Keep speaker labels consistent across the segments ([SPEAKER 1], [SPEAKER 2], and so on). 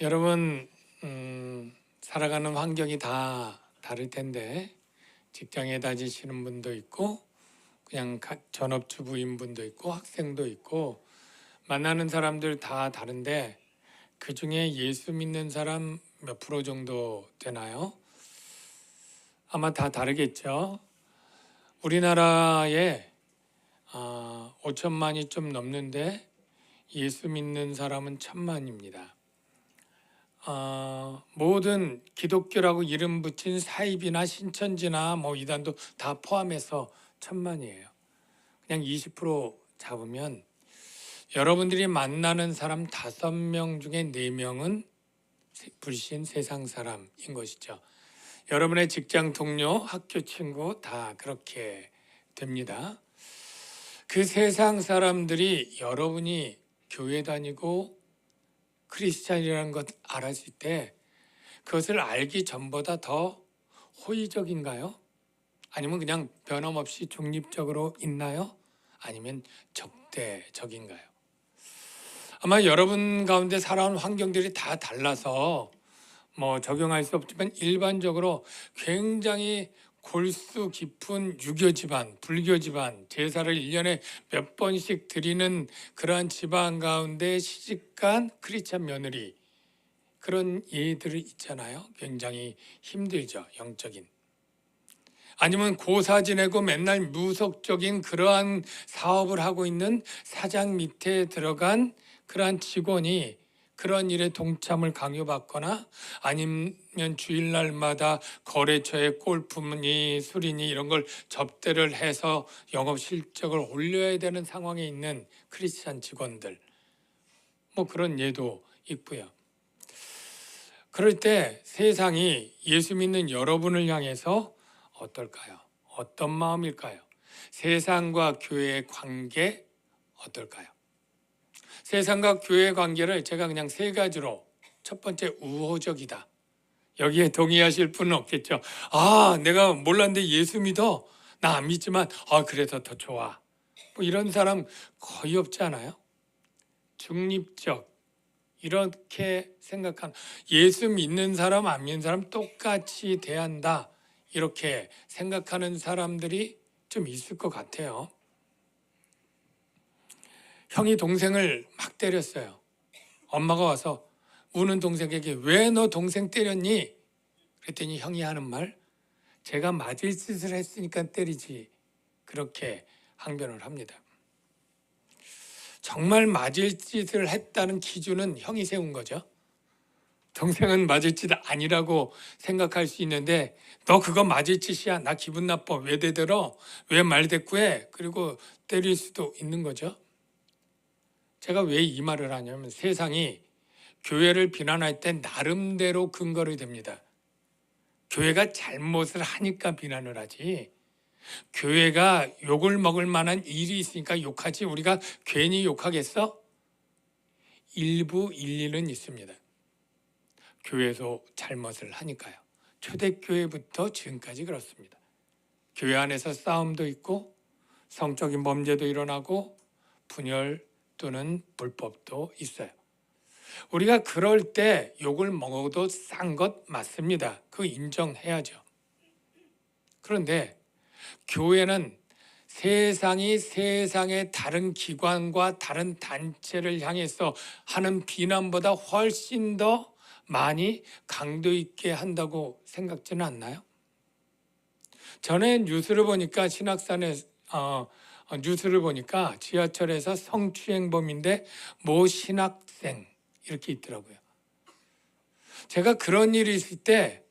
[SPEAKER 1] 여러분, 살아가는 환경이 다 다를 텐데 직장에 다니시는 분도 있고 그냥 전업주부인 분도 있고 학생도 있고 만나는 사람들 다 다른데 그중에 예수 믿는 사람 몇 프로 정도 되나요? 아마 다 다르겠죠. 우리나라에 5천만이 좀 넘는데 예수 믿는 사람은 1,000만입니다. 모든 기독교라고 이름 붙인 사입이나 신천지나 이단도 다 포함해서 1,000만이에요. 그냥 20% 잡으면 여러분들이 만나는 사람 5명 중에 4명은 불신 세상 사람인 것이죠. 여러분의 직장 동료, 학교 친구 다 그렇게 됩니다. 그 세상 사람들이 여러분이 교회 다니고 크리스찬이라는 것 알았을 때 그것을 알기 전보다 더 호의적인가요? 아니면 그냥 변함없이 중립적으로 있나요? 아니면 적대적인가요? 아마 여러분 가운데 살아온 환경들이 다 달라서 적용할 수 없지만 일반적으로 굉장히 골수 깊은 유교 집안, 불교 집안, 제사를 1년에 몇 번씩 드리는 그러한 집안 가운데 시집간 크리스찬 며느리, 그런 예들이 있잖아요. 굉장히 힘들죠, 영적인. 아니면 고사 지내고 맨날 무속적인 그러한 사업을 하고 있는 사장 밑에 들어간 그러한 직원이 그런 일에 동참을 강요받거나 아니면 주일날마다 거래처에 골프니 술이니 이런 걸 접대를 해서 영업 실적을 올려야 되는 상황에 있는 크리스찬 직원들, 그런 예도 있고요. 그럴 때 세상이 예수 믿는 여러분을 향해서 어떨까요? 어떤 마음일까요? 세상과 교회의 관계 어떨까요? 세상과 교회의 관계를 제가 그냥 3가지로, 첫 번째, 우호적이다. 여기에 동의하실 분은 없겠죠. 내가 몰랐는데 예수 믿어. 나 안 믿지만 그래서 더 좋아. 이런 사람 거의 없지 않아요? 중립적, 이렇게 생각하는, 예수 믿는 사람 안 믿는 사람 똑같이 대한다, 이렇게 생각하는 사람들이 좀 있을 것 같아요. 형이 동생을 막 때렸어요. 엄마가 와서 우는 동생에게 왜 너 동생 때렸니? 그랬더니 형이 하는 말, 제가 맞을 짓을 했으니까 때리지, 그렇게 항변을 합니다. 정말 맞을 짓을 했다는 기준은 형이 세운 거죠. 동생은 맞을 짓 아니라고 생각할 수 있는데 너 그거 맞을 짓이야, 나 기분 나빠, 왜 대들어, 왜 말대꾸해, 그리고 때릴 수도 있는 거죠. 제가 왜 이 말을 하냐면 세상이 교회를 비난할 때 나름대로 근거를 댑니다. 교회가 잘못을 하니까 비난을 하지, 교회가 욕을 먹을 만한 일이 있으니까 욕하지 우리가 괜히 욕하겠어? 일부 일리는 있습니다. 교회에서 잘못을 하니까요. 초대교회부터 지금까지 그렇습니다. 교회 안에서 싸움도 있고 성적인 범죄도 일어나고 분열 또는 불법도 있어요. 우리가 그럴 때 욕을 먹어도 싼 것 맞습니다. 그거 인정해야죠. 그런데 교회는 세상이 세상의 다른 기관과 다른 단체를 향해서 하는 비난보다 훨씬 더 많이 강도 있게 한다고 생각지는 않나요? 전에 뉴스를 보니까 뉴스를 보니까 지하철에서 성추행범인데 모 신학생 이렇게 있더라고요. 제가 그런 일이 있을 때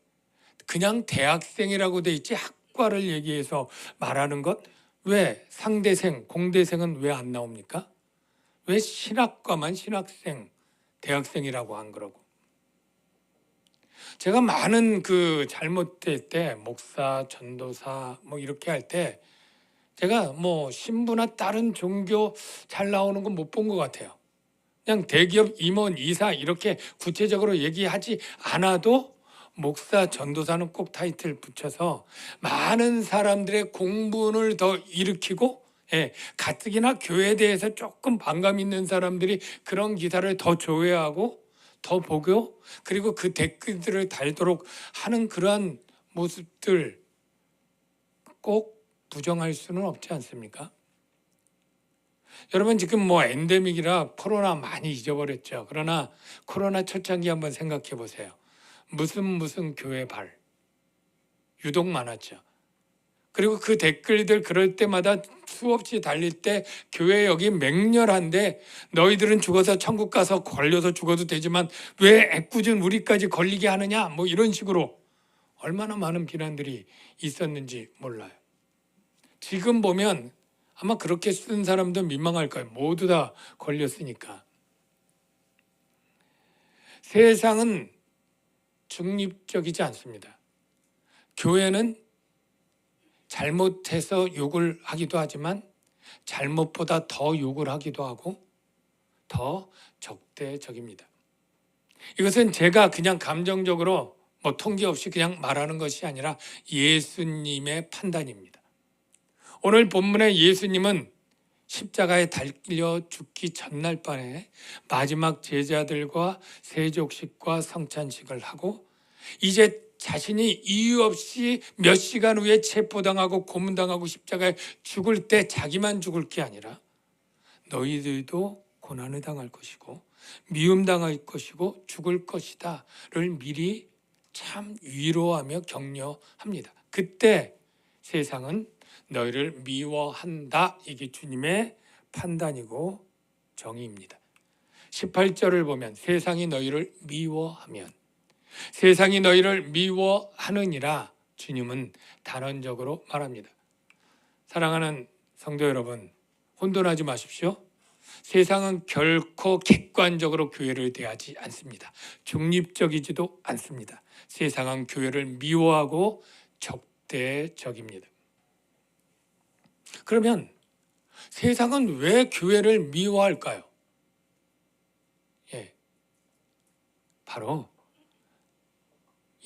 [SPEAKER 1] 그냥 대학생이라고 돼 있지 학과를 얘기해서 말하는 것, 왜 상대생, 공대생은 왜 안 나옵니까? 왜 신학과만 신학생, 대학생이라고 안 그러고? 제가 많은 그 잘못될 때 목사, 전도사 이렇게 할 때 제가 신부나 다른 종교 잘 나오는 건 못 본 것 같아요. 그냥 대기업 임원, 이사 이렇게 구체적으로 얘기하지 않아도 목사, 전도사는 꼭 타이틀 붙여서 많은 사람들의 공분을 더 일으키고, 가뜩이나 교회에 대해서 조금 반감 있는 사람들이 그런 기사를 더 조회하고 더 보고 그리고 그 댓글들을 달도록 하는 그러한 모습들 꼭 부정할 수는 없지 않습니까? 여러분 지금 뭐 엔데믹이라 코로나 많이 잊어버렸죠. 그러나 코로나 초창기 한번 생각해 보세요. 무슨 교회 발 유독 많았죠. 그리고 그 댓글들 그럴 때마다 수없이 달릴 때 교회 여기 맹렬한데 너희들은 죽어서 천국 가서 걸려서 죽어도 되지만 왜 애꿎은 우리까지 걸리게 하느냐 뭐 이런 식으로 얼마나 많은 비난들이 있었는지 몰라요. 지금 보면 아마 그렇게 쓴 사람도 민망할 거예요. 모두 다 걸렸으니까. 세상은 중립적이지 않습니다. 교회는 잘못해서 욕을 하기도 하지만 잘못보다 더 욕을 하기도 하고 더 적대적입니다. 이것은 제가 그냥 감정적으로 뭐 통계 없이 그냥 말하는 것이 아니라 예수님의 판단입니다. 오늘 본문의 예수님은 십자가에 달려 죽기 전날 밤에 마지막 제자들과 세족식과 성찬식을 하고 이제 자신이 이유 없이 몇 시간 후에 체포당하고 고문당하고 십자가에 죽을 때 자기만 죽을 게 아니라 너희들도 고난을 당할 것이고 미움당할 것이고 죽을 것이다를 미리 참 위로하며 격려합니다. 그때 세상은 너희를 미워한다. 이게 주님의 판단이고 정의입니다. 18절을 보면 세상이 너희를 미워하면 세상이 너희를 미워하느니라 주님은 단언적으로 말합니다. 사랑하는 성도 여러분, 혼돈하지 마십시오. 세상은 결코 객관적으로 교회를 대하지 않습니다. 중립적이지도 않습니다. 세상은 교회를 미워하고 적대적입니다. 그러면 세상은 왜 교회를 미워할까요? 바로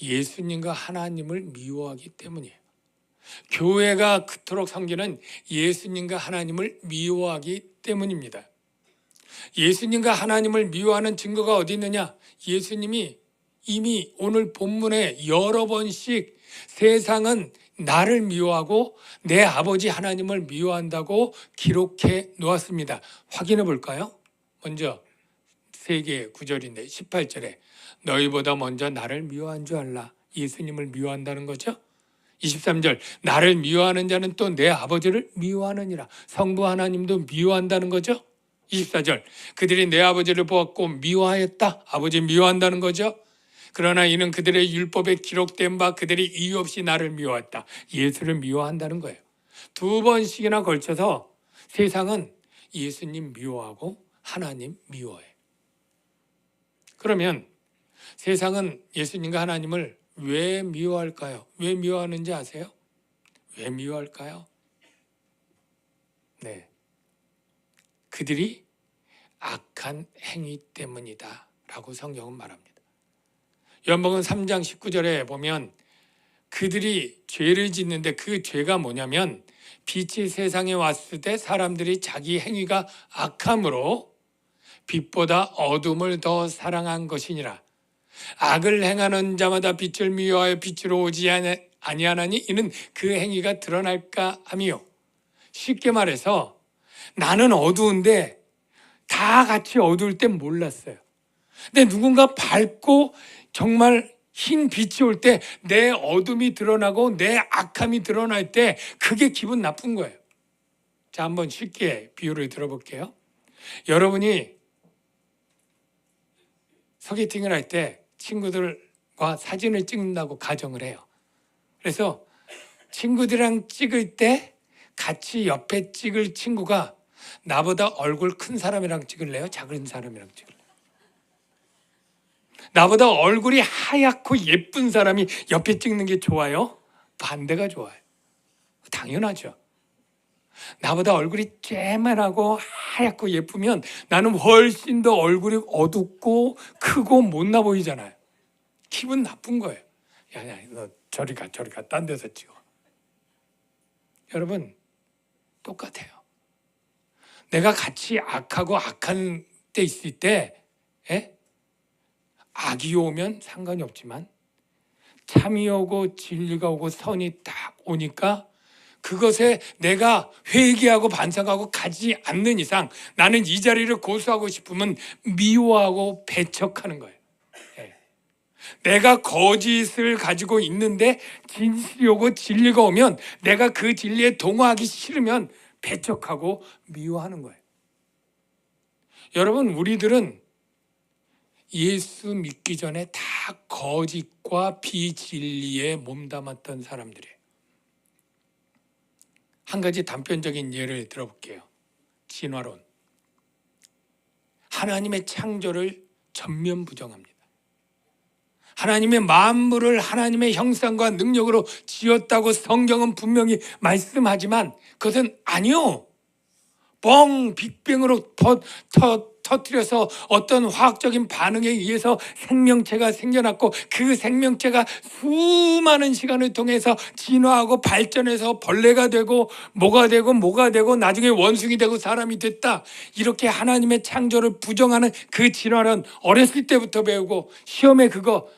[SPEAKER 1] 예수님과 하나님을 미워하기 때문이에요. 교회가 그토록 섬기는 예수님과 하나님을 미워하기 때문입니다. 예수님과 하나님을 미워하는 증거가 어디 있느냐? 예수님이 이미 오늘 본문에 여러 번씩 세상은 나를 미워하고 내 아버지 하나님을 미워한다고 기록해 놓았습니다. 확인해 볼까요? 먼저 세 개의 구절인데 18절에 너희보다 먼저 나를 미워한 줄 알라. 예수님을 미워한다는 거죠. 23절 나를 미워하는 자는 또 내 아버지를 미워하느니라. 성부 하나님도 미워한다는 거죠. 24절 그들이 내 아버지를 보았고 미워하였다. 아버지 미워한다는 거죠. 그러나 이는 그들의 율법에 기록된 바 그들이 이유 없이 나를 미워했다. 예수를 미워한다는 거예요. 두 번씩이나 걸쳐서 세상은 예수님 미워하고 하나님 미워해. 그러면 세상은 예수님과 하나님을 왜 미워할까요? 왜 미워하는지 아세요? 왜 미워할까요? 네, 그들이 악한 행위 때문이다 라고 성경은 말합니다. 요한복음 3장 19절에 보면 그들이 죄를 짓는데 그 죄가 뭐냐면 빛이 세상에 왔을 때 사람들이 자기 행위가 악함으로 빛보다 어둠을 더 사랑한 것이니라. 악을 행하는 자마다 빛을 미워하여 빛으로 오지 아니하나니 이는 그 행위가 드러날까 함이요. 쉽게 말해서 나는 어두운데 다 같이 어두울 땐 몰랐어요. 근데 누군가 밝고 정말 흰 빛이 올 때 내 어둠이 드러나고 내 악함이 드러날 때 그게 기분 나쁜 거예요. 자, 한번 쉽게 비유를 들어볼게요. 여러분이 소개팅을 할 때 친구들과 사진을 찍는다고 가정을 해요. 그래서 친구들이랑 찍을 때 같이 옆에 찍을 친구가 나보다 얼굴 큰 사람이랑 찍을래요? 작은 사람이랑 찍을래요? 나보다 얼굴이 하얗고 예쁜 사람이 옆에 찍는 게 좋아요? 반대가 좋아요. 당연하죠. 나보다 얼굴이 쬐만하고 하얗고 예쁘면 나는 훨씬 더 얼굴이 어둡고 크고 못나 보이잖아요. 기분 나쁜 거예요. 야, 너 저리 가, 딴 데서 찍어. 여러분, 똑같아요. 내가 같이 악하고 악한 때 있을 때 악이 오면 상관이 없지만 참이 오고 진리가 오고 선이 딱 오니까 그것에 내가 회개하고 반성하고 가지 않는 이상 나는 이 자리를 고수하고 싶으면 미워하고 배척하는 거예요. 예. 내가 거짓을 가지고 있는데 진실이 오고 진리가 오면 내가 그 진리에 동화하기 싫으면 배척하고 미워하는 거예요. 여러분, 우리들은 예수 믿기 전에 다 거짓과 비진리에 몸담았던 사람들이에요. 한 가지 단편적인 예를 들어볼게요. 진화론. 하나님의 창조를 전면 부정합니다. 하나님의 만물을 하나님의 형상과 능력으로 지었다고 성경은 분명히 말씀하지만 그것은 아니요. 빅뱅으로 터뜨려서 어떤 화학적인 반응에 의해서 생명체가 생겨났고 그 생명체가 수많은 시간을 통해서 진화하고 발전해서 벌레가 되고 뭐가 되고 나중에 원숭이 되고 사람이 됐다. 이렇게 하나님의 창조를 부정하는 그 진화는 어렸을 때부터 배우고 시험에 그거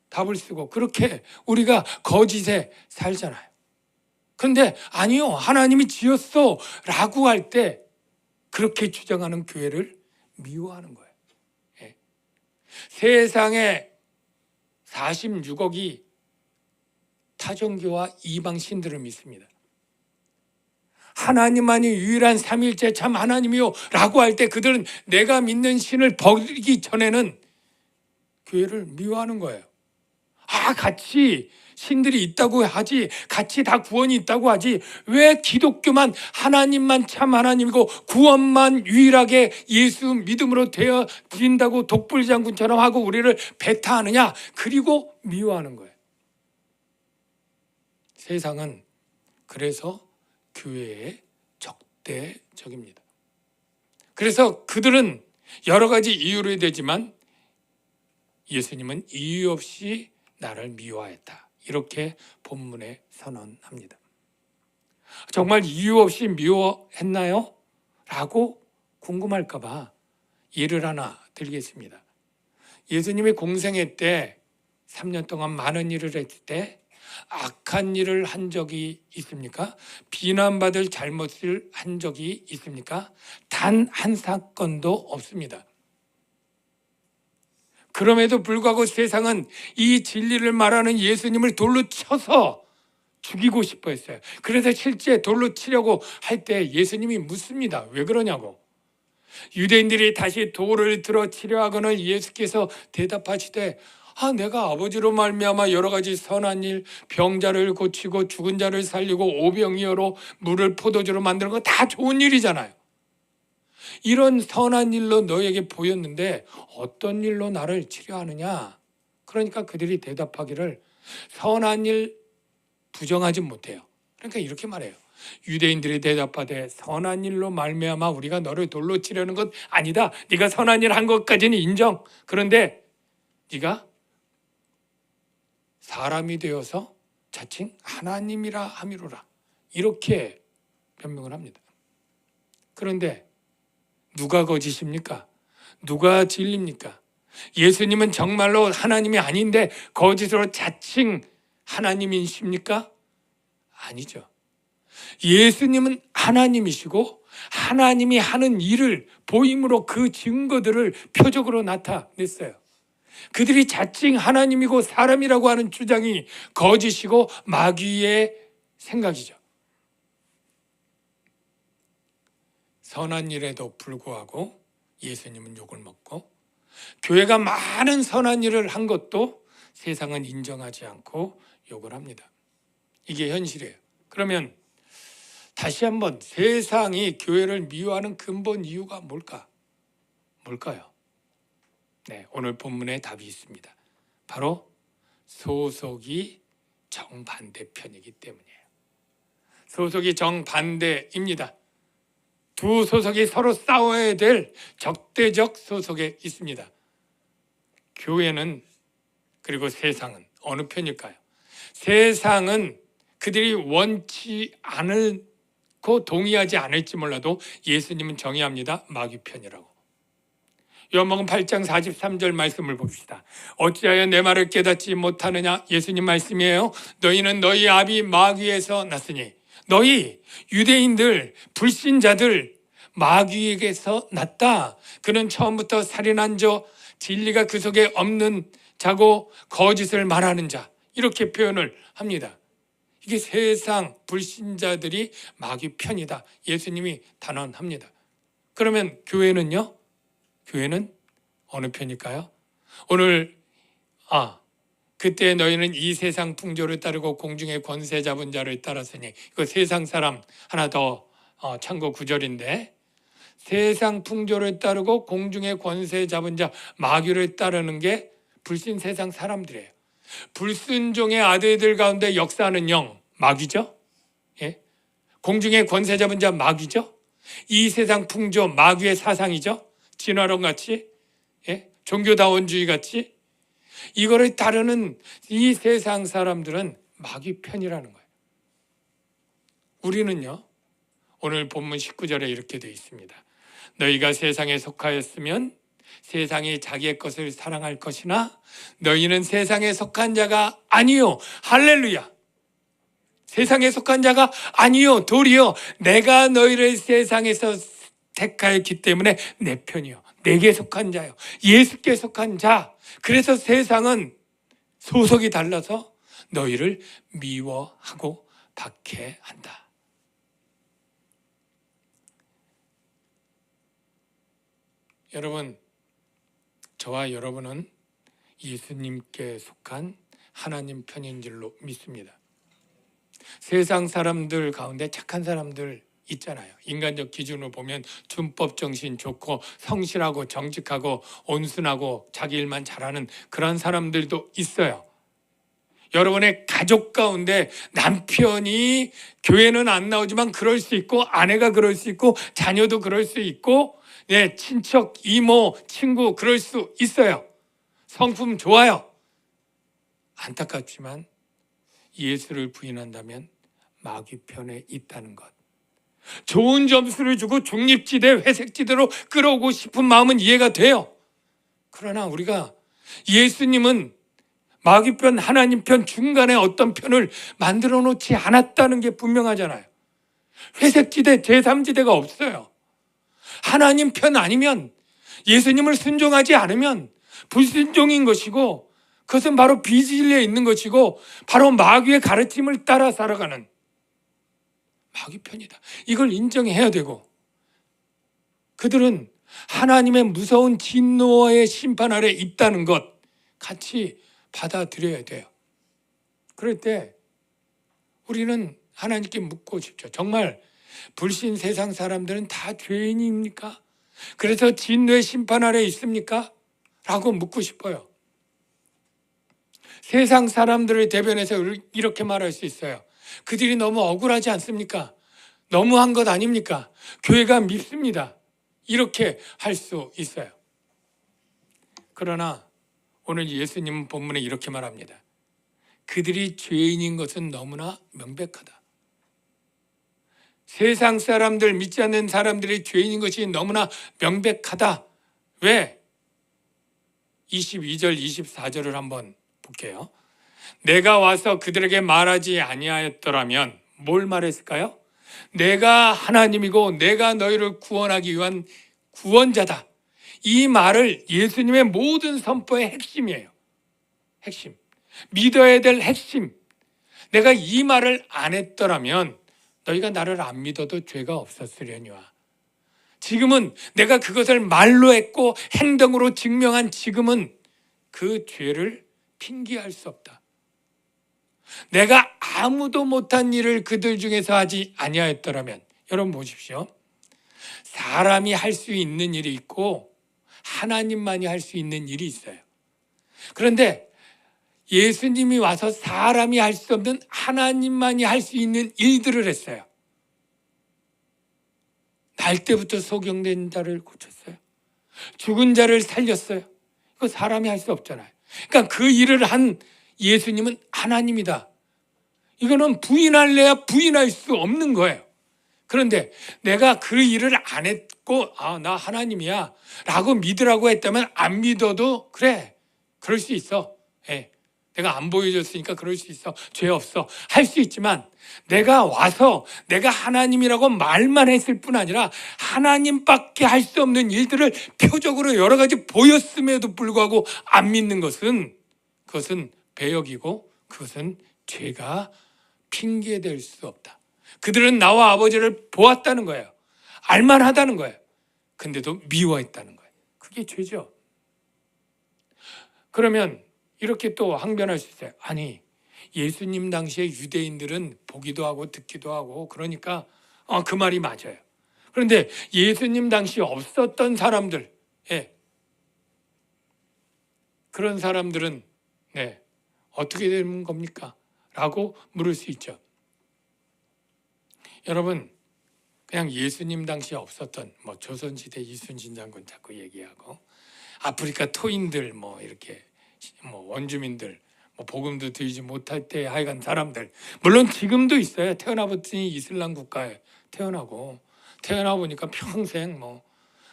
[SPEAKER 1] 답을 쓰고 그렇게 우리가 거짓에 살잖아요. 근데 아니요, 하나님이 지었어 라고 할 때 그렇게 주장하는 교회를 미워하는 거예요. 예. 세상에 46억이 타종교와 이방 신들을 믿습니다. 하나님만이 유일한 삼위일체 참 하나님이요 라고 할 때 그들은 내가 믿는 신을 버리기 전에는 교회를 미워하는 거예요. 같이 신들이 있다고 하지, 같이 다 구원이 있다고 하지, 왜 기독교만 하나님만 참 하나님이고 구원만 유일하게 예수 믿음으로 되어 드린다고 독불장군처럼 하고 우리를 배타하느냐? 그리고 미워하는 거예요. 세상은 그래서 교회에 적대적입니다. 그래서 그들은 여러 가지 이유로 되지만 예수님은 이유 없이 나를 미워했다. 이렇게 본문에 선언합니다. 정말 이유 없이 미워했나요? 라고 궁금할까 봐 예를 하나 드리겠습니다. 예수님의 공생애 때 3년 동안 많은 일을 했을 때 악한 일을 한 적이 있습니까? 비난받을 잘못을 한 적이 있습니까? 단 한 사건도 없습니다. 그럼에도 불구하고 세상은 이 진리를 말하는 예수님을 돌로 쳐서 죽이고 싶어 했어요. 그래서 실제 돌로 치려고 할 때 예수님이 묻습니다. 왜 그러냐고. 유대인들이 다시 돌을 들어 치려 하거늘 예수께서 대답하시되 내가 아버지로 말미암아 여러 가지 선한 일, 병자를 고치고 죽은 자를 살리고 오병이어로 물을 포도주로 만드는 거 다 좋은 일이잖아요. 이런 선한 일로 너에게 보였는데 어떤 일로 나를 치료하느냐? 그러니까 그들이 대답하기를 선한 일 부정하지 못해요. 그러니까 이렇게 말해요. 유대인들이 대답하되 선한 일로 말미암아 우리가 너를 돌로 치려는 것 아니다. 네가 선한 일 한 것까지는 인정. 그런데 네가 사람이 되어서 자칭 하나님이라 함이로라. 이렇게 변명을 합니다. 그런데 누가 거짓입니까? 누가 진리입니까? 예수님은 정말로 하나님이 아닌데 거짓으로 자칭 하나님이십니까? 아니죠. 예수님은 하나님이시고 하나님이 하는 일을 보임으로 그 증거들을 표적으로 나타냈어요. 그들이 자칭 하나님이고 사람이라고 하는 주장이 거짓이고 마귀의 생각이죠. 선한 일에도 불구하고 예수님은 욕을 먹고 교회가 많은 선한 일을 한 것도 세상은 인정하지 않고 욕을 합니다. 이게 현실이에요. 그러면 다시 한번 세상이 교회를 미워하는 근본 이유가 뭘까요? 네, 오늘 본문에 답이 있습니다. 바로 소속이 정반대편이기 때문이에요. 소속이 정반대입니다. 두 소속이 서로 싸워야 될 적대적 소속에 있습니다. 교회는 그리고 세상은 어느 편일까요? 세상은 그들이 원치 않고 동의하지 않을지 몰라도 예수님은 정의합니다. 마귀 편이라고. 요한복음 8장 43절 말씀을 봅시다. 어찌하여 내 말을 깨닫지 못하느냐? 예수님 말씀이에요. 너희는 너희 아비 마귀에서 났으니. 너희 유대인들, 불신자들 마귀에게서 났다. 그는 처음부터 살인한 자, 진리가 그 속에 없는 자고 거짓을 말하는 자, 이렇게 표현을 합니다. 이게 세상 불신자들이 마귀 편이다. 예수님이 단언합니다. 그러면 교회는요? 교회는 어느 편일까요? 오늘 그때 너희는 이 세상 풍조를 따르고 공중의 권세 잡은 자를 따랐으니, 이거 세상 사람 하나 더 참고 구절인데, 세상 풍조를 따르고 공중의 권세 잡은 자 마귀를 따르는 게 불신 세상 사람들이에요. 불순종의 아들들 가운데 역사하는 영 마귀죠. 예? 공중의 권세 잡은 자 마귀죠. 이 세상 풍조 마귀의 사상이죠. 진화론 같이, 예? 종교다원주의 같이 이거를 따르는 이 세상 사람들은 마귀 편이라는 거예요. 우리는요, 오늘 본문 19절에 이렇게 되어 있습니다. 너희가 세상에 속하였으면 세상이 자기의 것을 사랑할 것이나 너희는 세상에 속한 자가 아니요. 할렐루야. 세상에 속한 자가 아니요. 도리어 내가 너희를 세상에서 택하였기 때문에 내 편이요. 내게 속한 자요. 예수께 속한 자. 그래서 세상은 소속이 달라서 너희를 미워하고 박해한다. 여러분, 저와 여러분은 예수님께 속한 하나님 편인 줄로 믿습니다. 세상 사람들 가운데 착한 사람들 있잖아요. 인간적 기준으로 보면 준법 정신 좋고 성실하고 정직하고 온순하고 자기 일만 잘하는 그런 사람들도 있어요. 여러분의 가족 가운데 남편이 교회는 안 나오지만 그럴 수 있고, 아내가 그럴 수 있고, 자녀도 그럴 수 있고, 친척, 이모, 친구 그럴 수 있어요. 성품 좋아요. 안타깝지만 예수를 부인한다면 마귀 편에 있다는 것. 좋은 점수를 주고 중립지대, 회색지대로 끌어오고 싶은 마음은 이해가 돼요. 그러나 우리가 예수님은 마귀 편, 하나님 편 중간에 어떤 편을 만들어 놓지 않았다는 게 분명하잖아요. 회색지대, 제3지대가 없어요. 하나님 편 아니면, 예수님을 순종하지 않으면 불순종인 것이고, 그것은 바로 비진리에 있는 것이고, 바로 마귀의 가르침을 따라 살아가는 마귀 편이다. 이걸 인정해야 되고, 그들은 하나님의 무서운 진노의 심판 아래 있다는 것 같이 받아들여야 돼요. 그럴 때 우리는 하나님께 묻고 싶죠. 정말 불신 세상 사람들은 다 죄인입니까? 그래서 진노의 심판 아래 있습니까? 라고 묻고 싶어요. 세상 사람들을 대변해서 이렇게 말할 수 있어요. 그들이 너무 억울하지 않습니까? 너무한 것 아닙니까? 교회가 밉습니다. 이렇게 할 수 있어요. 그러나 오늘 예수님은 본문에 이렇게 말합니다. 그들이 죄인인 것은 너무나 명백하다. 세상 사람들, 믿지 않는 사람들이 죄인인 것이 너무나 명백하다. 왜? 22절, 24절을 한번 볼게요. 내가 와서 그들에게 말하지 아니하였더라면 뭘 말했을까요? 내가 하나님이고 내가 너희를 구원하기 위한 구원자다. 이 말을 예수님의 모든 선포의 핵심이에요. 핵심. 믿어야 될 핵심. 내가 이 말을 안 했더라면 너희가 나를 안 믿어도 죄가 없었으려니와. 지금은 내가 그것을 말로 했고 행동으로 증명한 지금은 그 죄를 핑계할 수 없다. 내가 아무도 못한 일을 그들 중에서 하지 아니하였더라면, 여러분 보십시오. 사람이 할 수 있는 일이 있고 하나님만이 할 수 있는 일이 있어요. 그런데 예수님이 와서 사람이 할 수 없는 하나님만이 할 수 있는 일들을 했어요. 날 때부터 소경된 자를 고쳤어요. 죽은 자를 살렸어요. 이거 사람이 할 수 없잖아요. 그러니까 그 일을 한 예수님은 하나님이다. 이거는 부인할래야 부인할 수 없는 거예요. 그런데 내가 그 일을 안 믿고 나 하나님이야 라고 믿으라고 했다면 안 믿어도 그래, 그럴 수 있어. 예. 내가 안 보여줬으니까 그럴 수 있어. 죄 없어. 할 수 있지만 내가 와서 내가 하나님이라고 말만 했을 뿐 아니라 하나님밖에 할 수 없는 일들을 표적으로 여러 가지 보였음에도 불구하고 안 믿는 것은 그것은 배역이고 그것은 죄가 핑계될 수 없다. 그들은 나와 아버지를 보았다는 거예요. 알만하다는 거예요. 근데도 미워했다는 거예요. 그게 죄죠. 그러면 이렇게 또 항변할 수 있어요. 아니, 예수님 당시에 유대인들은 보기도 하고 듣기도 하고 그러니까 그 말이 맞아요. 그런데 예수님 당시 없었던 사람들, 그런 사람들은 어떻게 되는 겁니까? 라고 물을 수 있죠. 여러분, 그냥 예수님 당시에 없었던 조선시대 이순신 장군 자꾸 얘기하고 아프리카 토인들 이렇게 원주민들 복음도 들지 못할 때 하여간 사람들, 물론 지금도 있어요. 태어나봤더니 이슬람 국가에 태어나 보니까 평생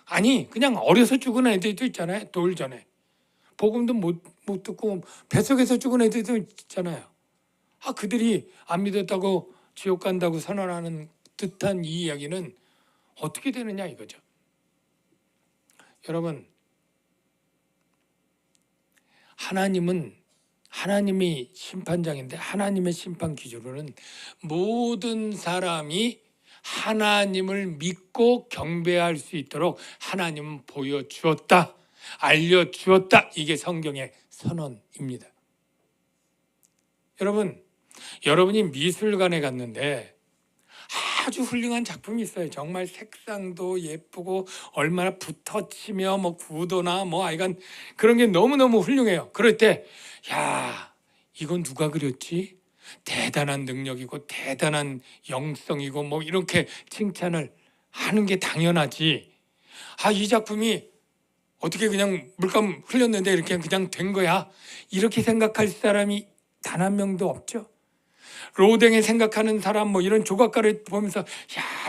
[SPEAKER 1] 아니 그냥 어려서 죽은 애들도 있잖아요. 돌 전에 복음도 못 듣고 뱃속에서 죽은 애들도 있잖아요. 그들이 안 믿었다고 지옥 간다고 선언하는 듯한 이 이야기는 어떻게 되느냐 이거죠. 여러분, 하나님이 심판장인데 하나님의 심판 기준으로는 모든 사람이 하나님을 믿고 경배할 수 있도록 하나님은 보여주었다, 알려주었다. 이게 성경의 선언입니다. 여러분이 미술관에 갔는데 아주 훌륭한 작품이 있어요. 정말 색상도 예쁘고 얼마나 붓터치며 구도나 하여간 그런 게 너무너무 훌륭해요. 그럴 때 이건 누가 그렸지? 대단한 능력이고 대단한 영성이고 이렇게 칭찬을 하는 게 당연하지. 이 작품이 어떻게 그냥 물감 흘렸는데 이렇게 그냥 된 거야, 이렇게 생각할 사람이 단 한 명도 없죠. 로댕에 생각하는 사람 이런 조각가를 보면서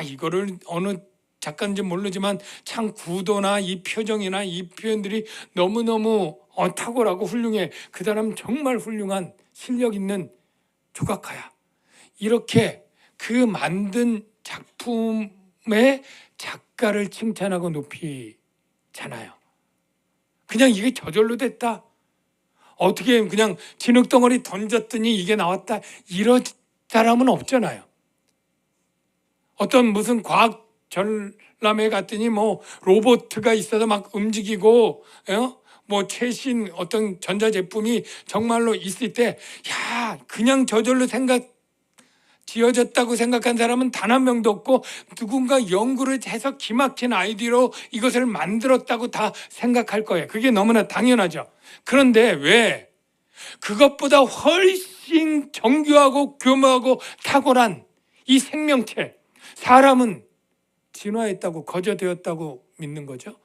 [SPEAKER 1] 이거를 어느 작가인지 모르지만 참 구도나 이 표정이나 이 표현들이 너무너무 탁월하고 훌륭해, 그 사람 정말 훌륭한 실력 있는 조각가야, 이렇게 그 만든 작품의 작가를 칭찬하고 높이잖아요. 그냥 이게 저절로 됐다, 어떻게 그냥 진흙덩어리 던졌더니 이게 나왔다, 이런 사람은 없잖아요. 어떤 무슨 과학 전람회 갔더니 로봇가 있어서 막 움직이고 최신 어떤 전자제품이 정말로 있을 때 그냥 저절로 지어졌다고 생각한 사람은 단 한 명도 없고, 누군가 연구를 해서 기막힌 아이디어로 이것을 만들었다고 다 생각할 거예요. 그게 너무나 당연하죠. 그런데 왜 그것보다 훨씬 정교하고 교묘하고 탁월한 이 생명체, 사람은 진화했다고, 거저되었다고 믿는 거죠?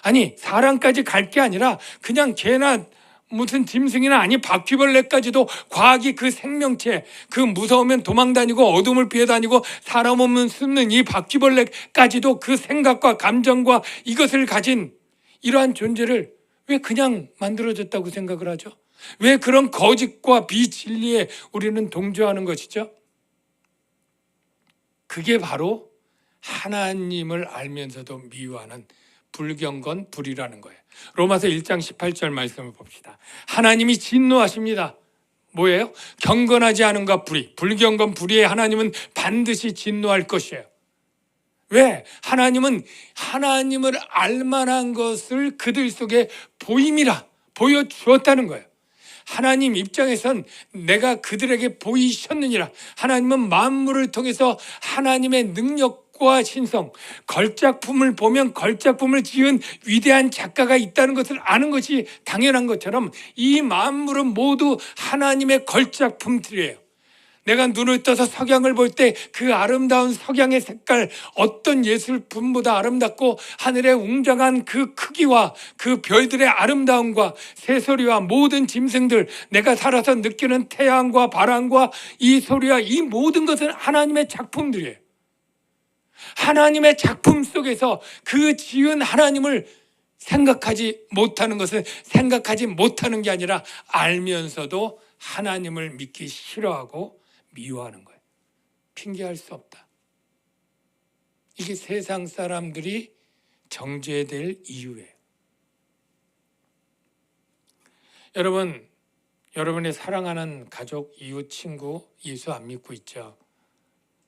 [SPEAKER 1] 아니, 사람까지 갈 게 아니라 그냥 개나 무슨 짐승이나 바퀴벌레까지도 과학이 그 생명체, 그 무서우면 도망다니고 어둠을 피해 다니고 사람 없는 숨는 이 바퀴벌레까지도 그 생각과 감정과 이것을 가진 이러한 존재를 왜 그냥 만들어졌다고 생각을 하죠? 왜 그런 거짓과 비진리에 우리는 동조하는 것이죠? 그게 바로 하나님을 알면서도 미워하는 불경건 불이라는 거예요. 로마서 1장 18절 말씀을 봅시다. 하나님이 진노하십니다. 뭐예요? 경건하지 않음과 불의, 불경건 불의에 하나님은 반드시 진노할 것이에요. 왜? 하나님은 하나님을 알만한 것을 그들 속에 보임이라 보여주었다는 거예요. 하나님 입장에선 내가 그들에게 보이셨느니라. 하나님은 만물을 통해서 하나님의 능력과 신성, 걸작품을 보면 걸작품을 지은 위대한 작가가 있다는 것을 아는 것이 당연한 것처럼 이 만물은 모두 하나님의 걸작품들이에요. 내가 눈을 떠서 석양을 볼 때 그 아름다운 석양의 색깔, 어떤 예술품보다 아름답고 하늘의 웅장한 그 크기와 그 별들의 아름다움과 새소리와 모든 짐승들, 내가 살아서 느끼는 태양과 바람과 이 소리와 이 모든 것은 하나님의 작품들이에요. 하나님의 작품 속에서 그 지은 하나님을 생각하지 못하는 것은 생각하지 못하는 게 아니라 알면서도 하나님을 믿기 싫어하고 미워하는 거예요. 핑계할 수 없다. 이게 세상 사람들이 정죄될 이유예요. 여러분, 여러분의 사랑하는 가족, 이웃, 친구 예수 안 믿고 있죠?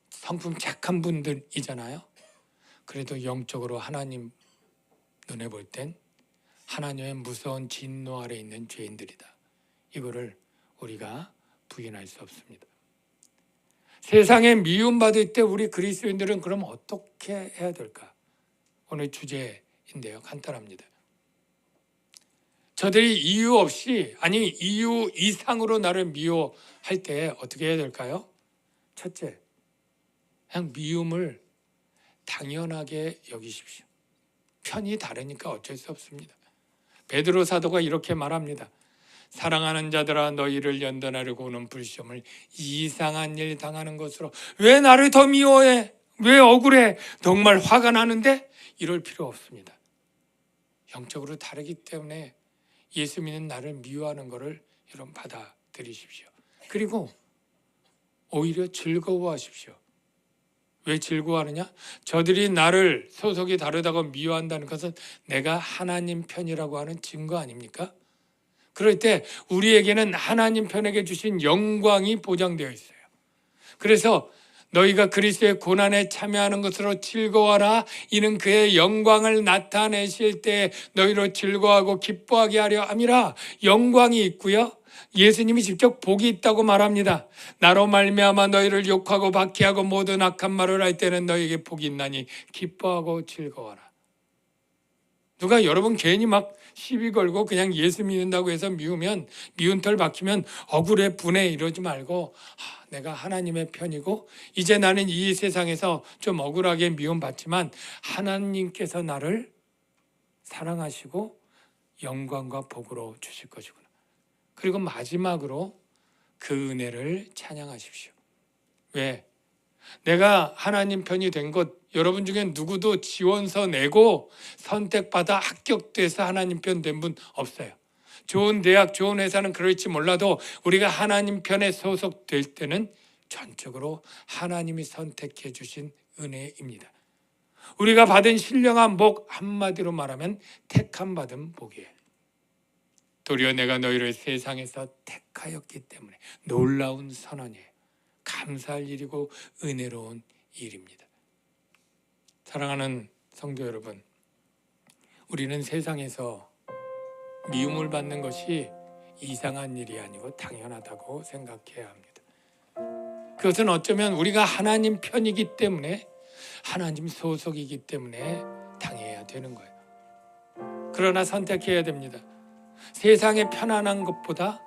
[SPEAKER 1] 성품 착한 분들이잖아요. 그래도 영적으로 하나님 눈에 볼 땐 하나님의 무서운 진노 아래 있는 죄인들이다. 이거를 우리가 부인할 수 없습니다. 세상에 미움받을 때 우리 그리스도인들은 그럼 어떻게 해야 될까? 오늘 주제인데요. 간단합니다. 저들이 이유 없이, 아니 이유 이상으로 나를 미워할 때 어떻게 해야 될까요? 첫째, 그냥 미움을 당연하게 여기십시오. 편이 다르니까 어쩔 수 없습니다. 베드로 사도가 이렇게 말합니다. 사랑하는 자들아, 너희를 연단하려고 오는 불시험을 이상한 일 당하는 것으로 왜 나를 더 미워해? 왜 억울해? 정말 화가 나는데? 이럴 필요 없습니다. 영적으로 다르기 때문에 예수 믿는 나를 미워하는 것을 여러분 받아들이십시오. 그리고 오히려 즐거워하십시오. 왜 즐거워하느냐? 저들이 나를 소속이 다르다고 미워한다는 것은 내가 하나님 편이라고 하는 증거 아닙니까? 그럴 때 우리에게는 하나님 편에게 주신 영광이 보장되어 있어요. 그래서 너희가 그리스도의 고난에 참여하는 것으로 즐거워하라. 이는 그의 영광을 나타내실 때 너희로 즐거워하고 기뻐하게 하려 함이라. 영광이 있고요. 예수님이 직접 복이 있다고 말합니다. 나로 말미암아 너희를 욕하고 박해하고 모든 악한 말을 할 때는 너희에게 복이 있나니 기뻐하고 즐거워하라. 누가 여러분 괜히 막 시비 걸고 그냥 예수 믿는다고 해서 미우면, 미운 털 박히면 억울해 분해 이러지 말고 내가 하나님의 편이고 이제 나는 이 세상에서 좀 억울하게 미움받지만 하나님께서 나를 사랑하시고 영광과 복으로 주실 것이구나. 그리고 마지막으로 그 은혜를 찬양하십시오. 왜? 내가 하나님 편이 된 것, 여러분 중에 누구도 지원서 내고 선택받아 합격돼서 하나님 편 된 분 없어요. 좋은 대학, 좋은 회사는 그럴지 몰라도 우리가 하나님 편에 소속될 때는 전적으로 하나님이 선택해 주신 은혜입니다. 우리가 받은 신령한 복, 한마디로 말하면 택함 받은 복이에요. 도리어 내가 너희를 세상에서 택하였기 때문에 놀라운 선언이에요. 감사할 일이고 은혜로운 일입니다. 사랑하는 성도 여러분, 우리는 세상에서 미움을 받는 것이 이상한 일이 아니고 당연하다고 생각해야 합니다. 그것은 어쩌면 우리가 하나님 편이기 때문에, 하나님 소속이기 때문에 당해야 되는 거예요. 그러나 선택해야 됩니다. 세상의 편안한 것보다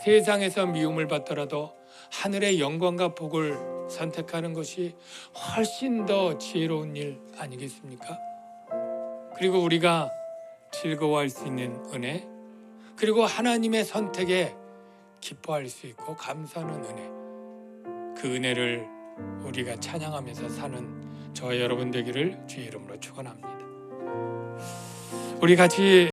[SPEAKER 1] 세상에서 미움을 받더라도 하늘의 영광과 복을 선택하는 것이 훨씬 더 지혜로운 일 아니겠습니까? 그리고 우리가 즐거워할 수 있는 은혜, 그리고 하나님의 선택에 기뻐할 수 있고 감사하는 은혜, 그 은혜를 우리가 찬양하면서 사는 저와 여러분 되기를 주의 이름으로 축원합니다. 우리 같이